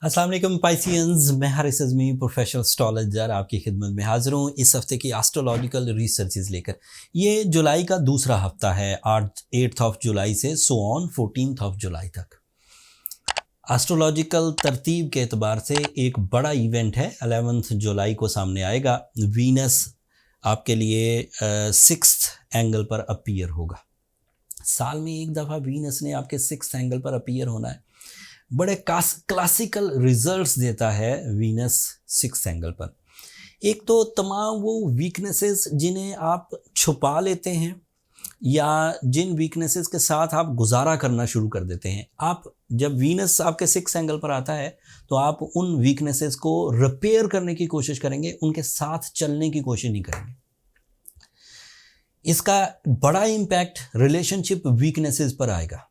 अस्सलाम वालेकुम पाइसियंस, मैं हारिस अज़मी प्रोफेशनल एस्ट्रोलॉजर आपकी खिदमत में हाज़िर हूँ इस हफ़्ते की एस्ट्रोलॉजिकल रिसर्चेस लेकर। ये जुलाई का दूसरा हफ़्ता है, 8 ऑफ जुलाई से सो ऑन 14 ऑफ जुलाई तक। एस्ट्रोलॉजिकल तरतीब के एतबार से एक बड़ा इवेंट है, 11 जुलाई को सामने आएगा। वीनस आपके लिए 6th एंगल पर अपीयर होगा। साल में एक दफ़ा वीनस ने आपके 6th एंगल पर अपीयर होना है। बड़े क्लासिकल रिजल्ट्स देता है वीनस 6th एंगल पर। एक तो तमाम वो वीकनेसेस जिन्हें आप छुपा लेते हैं या जिन वीकनेसेस के साथ आप गुजारा करना शुरू कर देते हैं, आप जब वीनस आपके 6th एंगल पर आता है तो आप उन वीकनेसेस को रिपेयर करने की कोशिश करेंगे, उनके साथ चलने की कोशिश नहीं करेंगे। इसका बड़ा इम्पैक्ट रिलेशनशिप वीकनेसेस पर आएगा।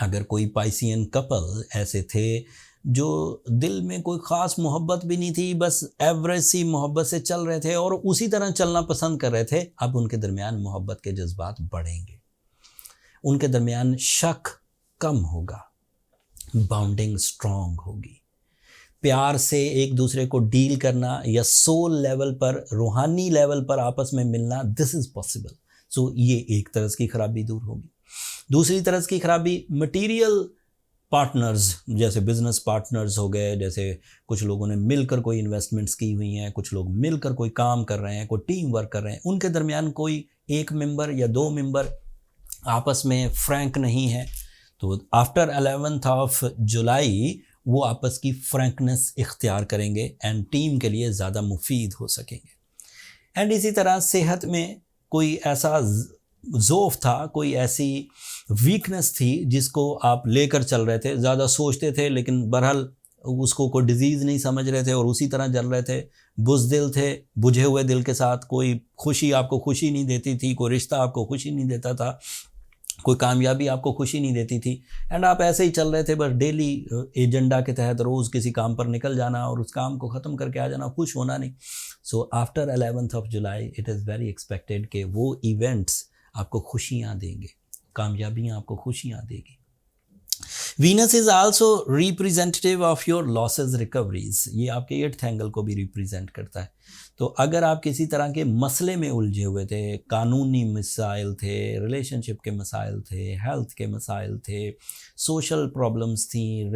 अगर कोई पाइसियन कपल ऐसे थे जो दिल में कोई ख़ास मोहब्बत भी नहीं थी, बस एवरेज सी मोहब्बत से चल रहे थे और उसी तरह चलना पसंद कर रहे थे, अब उनके दरमियान मोहब्बत के जज्बात बढ़ेंगे, उनके दरमियान शक कम होगा, बाउंडिंग स्ट्रॉन्ग होगी। प्यार से एक दूसरे को डील करना या सोल लेवल पर, रूहानी लेवल पर आपस में मिलना, दिस इज़ पॉसिबल। सो ये एक तरह की खराबी दूर होगी। दूसरी तरह की खराबी मटेरियल पार्टनर्स, जैसे बिजनेस पार्टनर्स हो गए, जैसे कुछ लोगों ने मिलकर कोई इन्वेस्टमेंट्स की हुई हैं, कुछ लोग मिलकर कोई काम कर रहे हैं, कोई टीम वर्क कर रहे हैं, उनके दरमियान कोई एक मेंबर या दो मेंबर आपस में फ्रैंक नहीं है, तो आफ्टर 11 ऑफ जुलाई वो आपस की फ्रैंकनेस इख्तियार करेंगे एंड टीम के लिए ज़्यादा मुफीद हो सकेंगे। एंड इसी तरह सेहत में कोई ऐसा ज़ोफ़ था, कोई ऐसी वीकनेस थी जिसको आप लेकर चल रहे थे, ज़्यादा सोचते थे लेकिन बहरहाल उसको कोई डिज़ीज़ नहीं समझ रहे थे और उसी तरह चल रहे थे, बुज़दिल थे, बुझे हुए दिल के साथ। कोई खुशी आपको खुशी नहीं देती थी, कोई रिश्ता आपको खुशी नहीं देता था, कोई कामयाबी आपको खुशी नहीं देती थी, एंड आप ऐसे ही चल रहे थे, बस डेली एजेंडा के तहत रोज़ किसी काम पर निकल जाना और उस काम को ख़त्म करके आ जाना, खुश होना नहीं। So after 11 of July it is very expected कि वो इवेंट्स आपको खुशियाँ देंगे, कामयाबियाँ आपको खुशियाँ देगी। Venus is also representative of your losses recoveries, ये आपके 8th एंगल को भी रिप्रेजेंट करता है। तो अगर आप किसी तरह के मसले में उलझे हुए थे, कानूनी मसाइल थे, रिलेशनशिप के मसाइल थे, हेल्थ के मसाइल थे, सोशल प्रॉब्लम्स थी,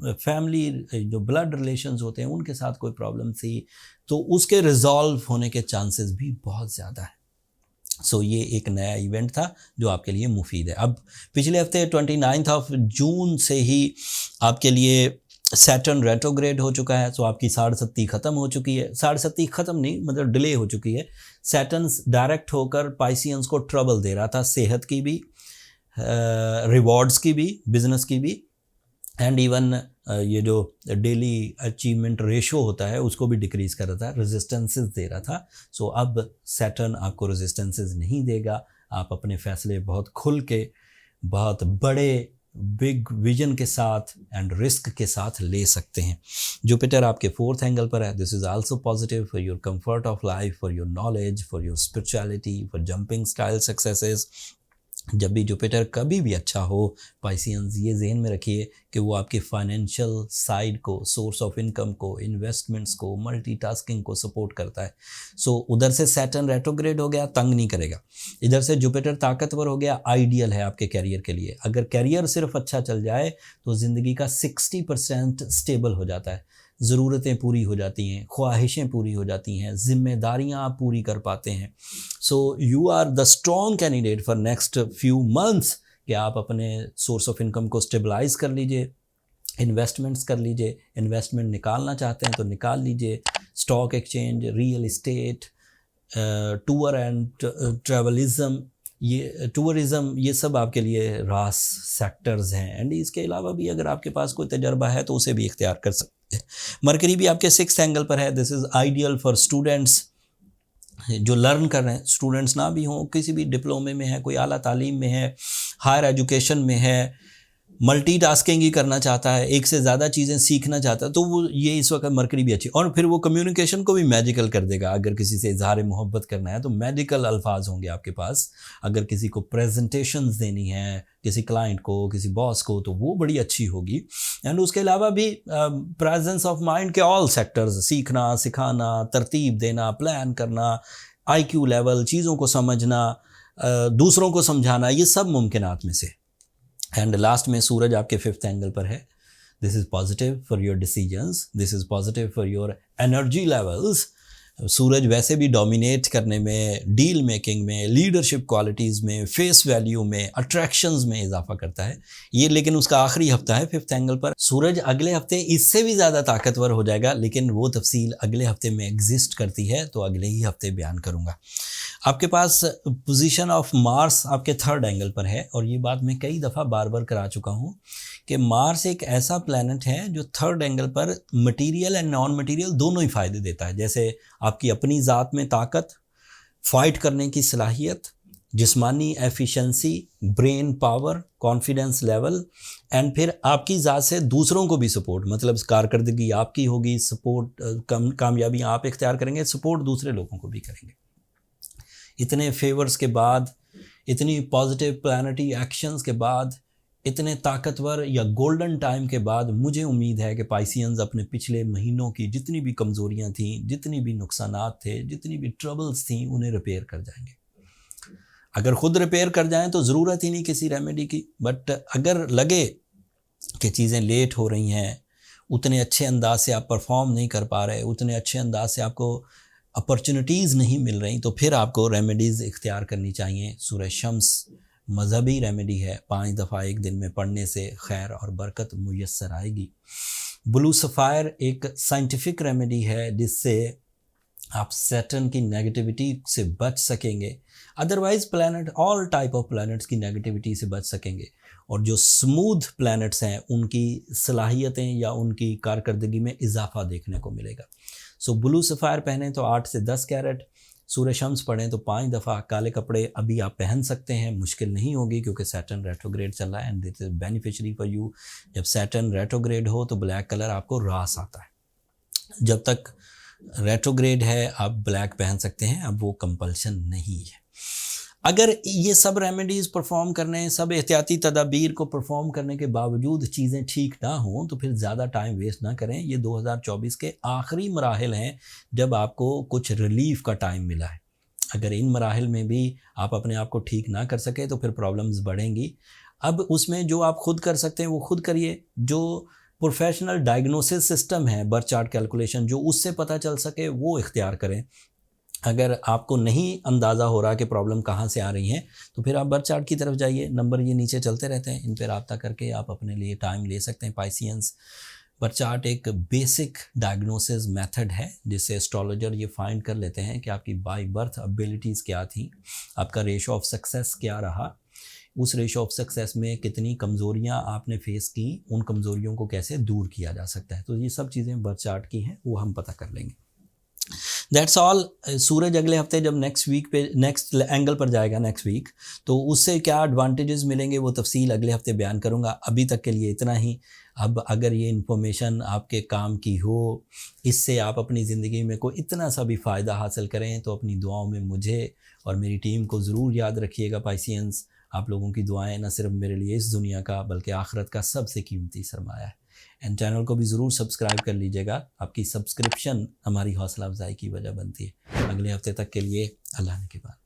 फैमिली जो ब्लड रिलेशंस होते हैं उनके साथ कोई प्रॉब्लम थी, तो उसके रिजॉल्व होने के चांसेस भी बहुत ज़्यादा है। सो ये एक नया इवेंट था जो आपके लिए मुफीद है। अब पिछले हफ्ते 29 ऑफ जून से ही आपके लिए सैटर्न रेट्रोग्रेड हो चुका है। सो आपकी 67 ख़त्म हो चुकी है, 67 ख़त्म नहीं मतलब डिले हो चुकी है। सैटर्न डायरेक्ट होकर पाइसियंस को ट्रबल दे रहा था, सेहत की भी, रिवॉर्ड्स की भी, बिजनेस की भी, एंड इवन ये जो डेली अचीवमेंट रेशो होता है उसको भी डिक्रीज़ कर रहा था, रेजिस्टेंसेस दे रहा था। सो अब सैटर्न आपको रेजिस्टेंसेस नहीं देगा, आप अपने फ़ैसले बहुत खुल के, बहुत बड़े बिग विजन के साथ एंड रिस्क के साथ ले सकते हैं। जुपिटर आपके 4th एंगल पर है। This is also positive for your comfort of life, for your knowledge, for your spirituality, for jumping style successes. जब भी जुपिटर कभी भी अच्छा हो, पाइसियंस ये ज़हन में रखिए कि वो आपके फाइनेंशियल साइड को, सोर्स ऑफ इनकम को, इन्वेस्टमेंट्स को, मल्टीटास्किंग को सपोर्ट करता है। सो उधर से सैटर्न रेट्रोग्रेड हो गया, तंग नहीं करेगा। इधर से जुपिटर ताकतवर हो गया, आइडियल है आपके कैरियर के लिए। अगर कैरियर सिर्फ अच्छा चल जाए तो ज़िंदगी का 60% स्टेबल हो जाता है, ज़रूरतें पूरी हो जाती हैं, ख्वाहिशें पूरी हो जाती हैं, ज़िम्मेदारियाँ आप पूरी कर पाते हैं। So you are the strong candidate for next few months कि आप अपने सोर्स ऑफ इनकम को स्टेबलाइज कर लीजिए, इन्वेस्टमेंट्स कर लीजिए, इन्वेस्टमेंट निकालना चाहते हैं तो निकाल लीजिए, stock exchange, real estate, tour and travelism, tourism, ये सब आपके लिए रास सेक्टर्स हैं। एंड इसके अलावा भी अगर आपके पास कोई तजर्बा है तो उसे भी इख्तियार कर सकते हैं। मरकरी भी आपके 6th एंगल पर है। This is ideal for students जो लर्न कर रहे हैं, स्टूडेंट्स ना भी हों, किसी भी डिप्लोमे में है, कोई आला तालीम में है, हायर एजुकेशन में है, मल्टीटास्किंग ही करना चाहता है, एक से ज़्यादा चीज़ें सीखना चाहता है, तो वो ये इस वक्त मरकरी भी अच्छी, और फिर वो कम्युनिकेशन को भी मैजिकल कर देगा। अगर किसी से इजहार मोहब्बत करना है तो मैजिकल अल्फाज होंगे आपके पास। अगर किसी को प्रेजेंटेशंस देनी है, किसी क्लाइंट को, किसी बॉस को, तो वो बड़ी अच्छी होगी। एंड उसके अलावा भी प्रेजेंस ऑफ माइंड के ऑल सेक्टर्स, सीखना, सिखाना, तरतीब देना, प्लान करना, आईक्यू लेवल, चीज़ों को समझना, दूसरों को समझाना, ये सब मुमकिनात में से। एंड लास्ट में सूरज आपके 5th एंगल पर है। This is positive for your decisions, this is positive for your energy levels. सूरज वैसे भी डोमिनेट करने में, डील मेकिंग में, लीडरशिप क्वालिटीज़ में, फेस वैल्यू में, अट्रैक्शंस में इजाफा करता है ये। लेकिन उसका आखिरी हफ्ता है 5th एंगल पर। सूरज अगले हफ्ते इससे भी ज़्यादा ताकतवर हो जाएगा, लेकिन वो तफसील अगले हफ्ते में एग्जिस्ट करती है, तो अगले ही हफ्ते बयान करूँगा। आपके पास पोजीशन ऑफ मार्स आपके 3rd एंगल पर है, और ये बात मैं कई दफ़ा बार बार करा चुका हूँ कि मार्स एक ऐसा प्लैनेट है जो 3rd एंगल पर मटेरियल एंड नॉन मटेरियल दोनों ही फ़ायदे देता है। जैसे आपकी अपनी ज़ात में ताकत, फाइट करने की सलाहियत, जिस्मानी efficiency, brain power, confidence level, and फिर आपकी ज़ात से दूसरों को भी सपोर्ट, मतलब कारकर्दगी आपकी होगी, सपोर्ट, कामयाबी आप इख्तियार करेंगे, सपोर्ट दूसरे लोगों को भी करेंगे। इतने फेवर्स के बाद, इतनी पॉजिटिव प्लानिटरी एक्शंस के बाद, इतने ताकतवर या गोल्डन टाइम के बाद, मुझे उम्मीद है कि पाइसियंस अपने पिछले महीनों की जितनी भी कमज़ोरियां थीं, जितनी भी नुकसानात थे, जितनी भी ट्रबल्स थीं, उन्हें रिपेयर कर जाएंगे। अगर ख़ुद रिपेयर कर जाएं तो ज़रूरत ही नहीं किसी रेमेडी की, बट अगर लगे कि चीज़ें लेट हो रही हैं, उतने अच्छे अंदाज से आप परफॉर्म नहीं कर पा रहे, उतने अच्छे अंदाज से आपको अपॉर्चुनिटीज़ नहीं मिल रही, तो फिर आपको रेमेडीज़ इख्तियार करनी चाहिए। सूरह शम्स मजहबी रेमेडी है, 5 दफ़ा एक दिन में पढ़ने से खैर और बरकत मुयस्सर आएगी। ब्लू सफ़ायर एक साइंटिफिक रेमेडी है जिससे आप सैटर्न की नेगेटिविटी से बच सकेंगे। Otherwise planet, all type of planets की नेगेटिविटी से बच सकेंगे, और जो स्मूथ प्लैनेट्स हैं उनकी सलाहियतें या उनकी कारकर्दगी में इजाफा देखने को मिलेगा। सो ब्लू सफ़ायर पहने तो 8 से 10 कैरेट, सूरह शम्स पढ़ें तो 5 दफ़ा। काले कपड़े अभी आप पहन सकते हैं, मुश्किल नहीं होगी क्योंकि सैटर्न रेट्रोग्रेड चल रहा है, and this is beneficiary for you. जब सैटर्न रेट्रोग्रेड हो तो ब्लैक कलर आपको रास आता है। जब तक रेट्रोग्रेड है आप ब्लैक पहन सकते हैं, अब वो कंपल्शन नहीं है। अगर ये सब रेमेडीज़ परफॉर्म करने, सब एहतियाती तदाबीर को परफॉर्म करने के बावजूद चीज़ें ठीक ना हों, तो फिर ज़्यादा टाइम वेस्ट ना करें। ये 2024 के आखिरी मराहिल हैं जब आपको कुछ रिलीफ का टाइम मिला है। अगर इन मराहिल में भी आप अपने आप को ठीक ना कर सके तो फिर प्रॉब्लम्स बढ़ेंगी। अब उसमें जो आप खुद कर सकते हैं वो खुद करिए। जो प्रोफेशनल डायग्नोसिस सिस्टम है, बर्थ चार्ट कैलकुलेशन, जो उससे पता चल सके वो इख्तियार करें। अगर आपको नहीं अंदाज़ा हो रहा कि प्रॉब्लम कहाँ से आ रही है तो फिर आप बर्थ चार्ट की तरफ जाइए। नंबर ये नीचे चलते रहते हैं, इन पर रब्ता करके आप अपने लिए टाइम ले सकते हैं। पाइसियंस बर्थ चार्ट एक बेसिक डायग्नोसिस मेथड है जिससे एस्ट्रोलॉजर ये फाइंड कर लेते हैं कि आपकी बाय बर्थ एबिलिटीज़ क्या थी, आपका रेशो ऑफ सक्सेस क्या रहा, उस रेशो ऑफ सक्सेस में कितनी कमज़ोरियाँ आपने फेस की, उन कमज़ोरियों को कैसे दूर किया जा सकता है। तो ये सब चीज़ें बर्थ चार्ट की हैं, वो हम पता कर लेंगे। That's all. सूरज अगले हफ्ते जब नेक्स्ट वीक पे, नेक्स्ट एंगल पर जाएगा नेक्स्ट वीक, तो उससे क्या एडवांटेजेस मिलेंगे वो तफसील अगले हफ्ते बयान करूँगा। अभी तक के लिए इतना ही। अब अगर ये इन्फॉर्मेशन आपके काम की हो, इससे आप अपनी ज़िंदगी में कोई इतना सा भी फ़ायदा हासिल करें, तो अपनी दुआओं में मुझे और मेरी टीम को ज़रूर याद रखिएगा। पाइसियंस, आप लोगों की दुआएं न सिर्फ मेरे लिए इस दुनिया का बल्कि आखिरत का सबसे कीमती सरमाया है। एंड चैनल को भी ज़रूर सब्सक्राइब कर लीजिएगा। आपकी सब्सक्रिप्शन हमारी हौसला अफजाई की वजह बनती है। अगले हफ्ते तक के लिए अल्लाह ने के बाद।